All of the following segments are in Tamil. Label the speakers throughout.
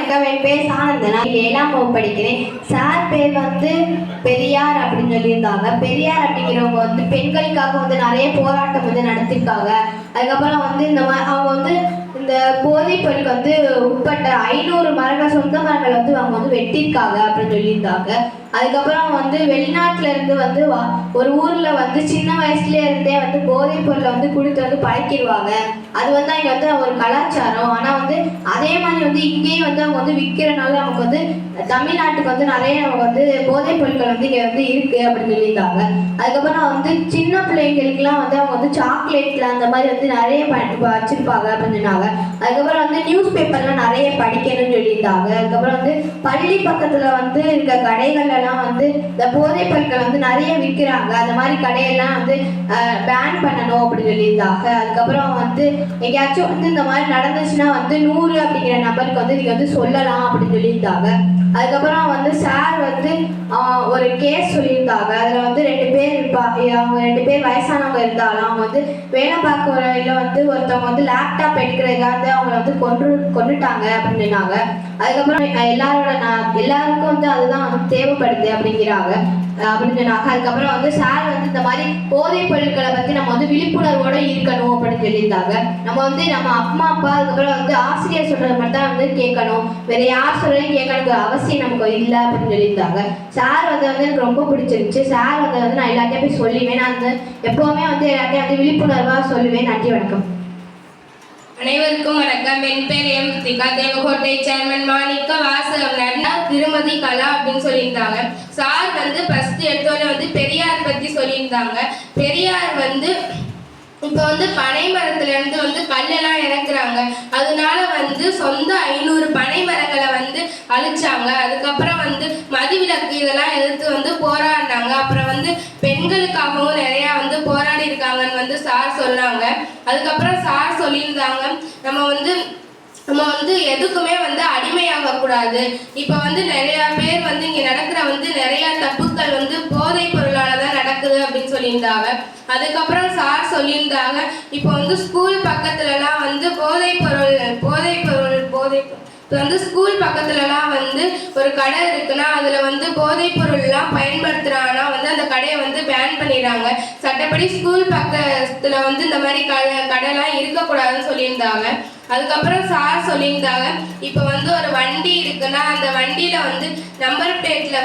Speaker 1: வணக்கம். என் பேர் ஆனந்தன். நான் 7ஆம் வகுப்பு படிக்கிறேன். சார் பேர் பெரியார் அப்படின்னு சொல்லியிருந்தாங்க. பெரியார் அப்படிங்கிறவங்க பெண்களுக்காக நிறைய போராட்டம் நடத்திருக்காங்க. அதுக்கப்புறம் இந்த அவங்க இந்த போதைப் பொருளுக்கு உட்பட்ட 500 மரங்கள், சொந்த மரங்கள் அவங்க வெட்டியிருக்காங்க அப்படின்னு சொல்லியிருந்தாங்க. அதுக்கப்புறம் வெளிநாட்டுல இருந்து ஒரு ஊர்ல சின்ன வயசுல இருந்தே போதைப் பொருளை கொடுத்து பழக்கிடுவாங்க. அது அங்க ஒரு கலாச்சாரம். ஆனா அதே மாதிரி இங்கேயும் அவங்க விற்கிறனால நமக்கு தமிழ்நாட்டுக்கு நிறைய போதைப் பொருட்கள் இங்க இருக்கு அப்படின்னு சொல்லியிருந்தாங்க. அதுக்கப்புறம் சின்ன பிள்ளைங்களுக்குலாம் அவங்க சாக்லேட்ல அந்த மாதிரி நிறைய வச்சிருப்பாங்க அப்படின்னு சொன்னாங்க. அதுக்கப்புறம் நியூஸ் பேப்பர்லாம் நிறைய படிக்கணும்னு சொல்லியிருந்தாங்க. அதுக்கப்புறம் பள்ளி பக்கத்துல இருக்க கடைகள் எல்லாம் இந்த போதைப் பொருட்கள் நிறைய விற்கிறாங்க. அந்த மாதிரி கடையெல்லாம் பேன் பண்ணணும் அப்படின்னு சொல்லியிருந்தாங்க. அதுக்கப்புறம் எங்கேயாச்சும் இந்த மாதிரி நடந்துச்சுன்னா 100 அப்படிங்கிற நம்பருக்கு நீங்க சொல்லலாம் அப்படின்னு சொல்லியிருந்தாங்க. அதுக்கப்புறம் சார் ஒரு கேஸ் சொல்லியிருந்தாங்க. அதுல 2 பேர் இருப்பாங்க. அவங்க 2 பேர் வயசானவங்க இருந்தாலும் அவங்க வேலை பார்க்கல ஒருத்தவங்க லேப்டாப் எடுக்கிறதுக்காக அவங்கள கொண்டுட்டாங்க அப்படின்னு சொன்னாங்க. அதுக்கப்புறம் எல்லாருக்கும் அதுதான் தேவைப்படுது அப்படிங்கிறாங்க அப்படின்னு சொன்னாங்க. அதுக்கப்புறம் சார் இந்த மாதிரி போதைப் பொருட்களை பத்தி நம்ம விழிப்புணர்வோட இருக்கணும் அப்படின்னு சொல்லியிருந்தாங்க. நம்ம அம்மா அப்பா அதுக்கப்புறம் ஆசிரியர் சொல்றது மட்டும் தான் கேட்கணும். வேற யார் சொல்றதையும் கேட்கணும் அவசியம் நமக்கு இல்லை அப்படின்னு சொல்லியிருந்தாங்க. சார் எனக்கு ரொம்ப பிடிச்சிருந்துச்சு. சார் நான் எல்லாத்தையும் போய் சொல்லுவேன். நான் எப்பவுமே எல்லாத்தையும் விழிப்புணர்வா சொல்லுவேன். நன்றி, வணக்கம்.
Speaker 2: அனைவருக்கும் வணக்கம். என் பேர் எம் ரித்திகா. தேவகோட்டை சேர்மன் மாணிக்க வாசகம் நன்னா திருமதி கலா அப்படின்னு சொல்லியிருந்தாங்க. சார் ஃபர்ஸ்ட் எடுத்தோடனே பெரியார் பத்தி சொல்லியிருந்தாங்க. பெரியார் இப்போ பனை மரத்துல இருந்து கல்லெல்லாம் இறக்குறாங்க. அதனால சொந்த 500 பனை மரங்களை அழிச்சாங்க. அதுக்கப்புறம் மதுவிலக்கு இதெல்லாம் எதிர்த்து போராடினாங்க. அப்புறம் பெண்களுக்காகவும் நிறைய போராடி இருக்காங்கன்னு சார் சொன்னாங்க. அதுக்கப்புறம் சார் சொல்லியிருந்தாங்க நம்ம எதுக்குமே அடிமையாக கூடாது. இப்ப நிறைய பேர் இங்க நடக்கிற நிறைய தப்புக்கள் போதைப் பொருளாலதான் நடக்குது அப்படின்னு சொல்லியிருந்தாங்க. அதுக்கப்புறம் சார் சொல்லியிருந்தாங்க இப்போ ஸ்கூல் பக்கத்துல எல்லாம் ஸ்கூல் பக்கத்துலலாம் ஒரு கடை இருக்குன்னா அதுல போதைப் பொருள் எல்லாம் பயன்படுத்துறாங்கன்னா அந்த கடையை பேன் பண்ணிடுறாங்க. சட்டப்படி ஸ்கூல் பக்கத்துல இந்த மாதிரி கடைலாம் இருக்கக்கூடாதுன்னு சொல்லியிருந்தாங்க. அதுக்கப்புறம் சார் சொல்லியிருந்தாங்க இப்போ ஒரு வண்டி இருக்குன்னா அந்த வண்டியில நம்பர் பிளேட்ல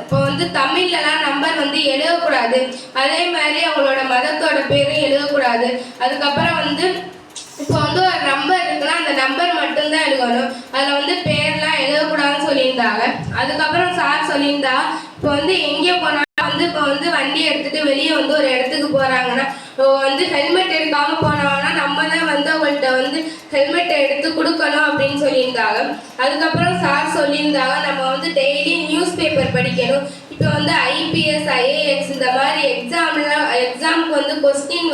Speaker 2: இப்போ தமிழ்லலாம் நம்பர் எழுதக்கூடாது. அதே மாதிரி அவங்களோட மதத்தோட பேரும் எழுதக்கூடாது. அதுக்கப்புறம் இப்போ ஒரு நம்பர் இருக்குன்னா அந்த நம்பர் மட்டும்தான் எழுதணும். அதுல பேர்லாம் எழுதக்கூடாதுன்னு சொல்லியிருந்தாங்க. அதுக்கப்புறம் சார் சொல்லியிருந்தா இப்போ எங்கே போனாலும் இப்போ வண்டி எடுத்துட்டு வெளியே ஒரு இடத்துக்கு போறாங்கன்னா ஹெல்மெட் எடுக்காம போனோம்னா நம்ம தான் அவங்கள்ட்ட ஹெல்மெட்டை எடுத்து கொடுக்கணும் அப்படின்னு சொல்லியிருந்தாங்க. அதுக்கப்புறம் சார் சொல்லியிருந்தாங்க நம்ம டெய்லி நியூஸ் பேப்பர் படிக்கணும். இப்போ IPS IAS இந்த மாதிரி எக்ஸாமுக்கு கொஸ்டின்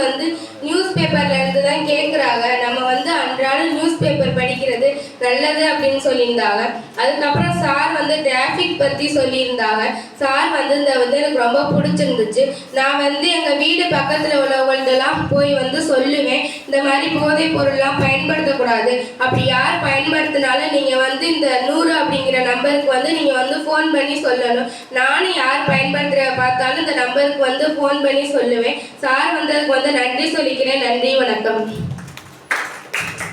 Speaker 2: நியூஸ் பேப்பர்ல இருந்து தான் கேட்குறாங்க. நம்ம அன்றாடம் நியூஸ் பேப்பர் படிக்கிறது நல்லது அப்படின்னு சொல்லியிருந்தாங்க. அதுக்கப்புறம் சார் டிராஃபிக் பத்தி சொல்லியிருந்தாங்க. சார் எனக்கு ரொம்ப பிடிச்சிருந்துச்சு. நான் எங்க வீடு பக்கத்துல உள்ளவங்கள்ட்டெல்லாம் போய் சொல்லுவேன் இந்த மாதிரி போதைப் பொருள்லாம் பயன்படுத்தக்கூடாது. அப்படி யார் பயன்படுத்தினாலும் நீங்க இந்த 100 அப்படிங்கிற நம்பருக்கு நீங்க ஃபோன் பண்ணி சொல்லணும். நானும் யார் பயன்படுத்துற பார்த்தாலும் இந்த நம்பருக்கு ஃபோன் பண்ணி சொல்லுவேன். சார் அதுக்கு நன்றி சொல்லிக்கிறேன். நன்றி, வணக்கம்.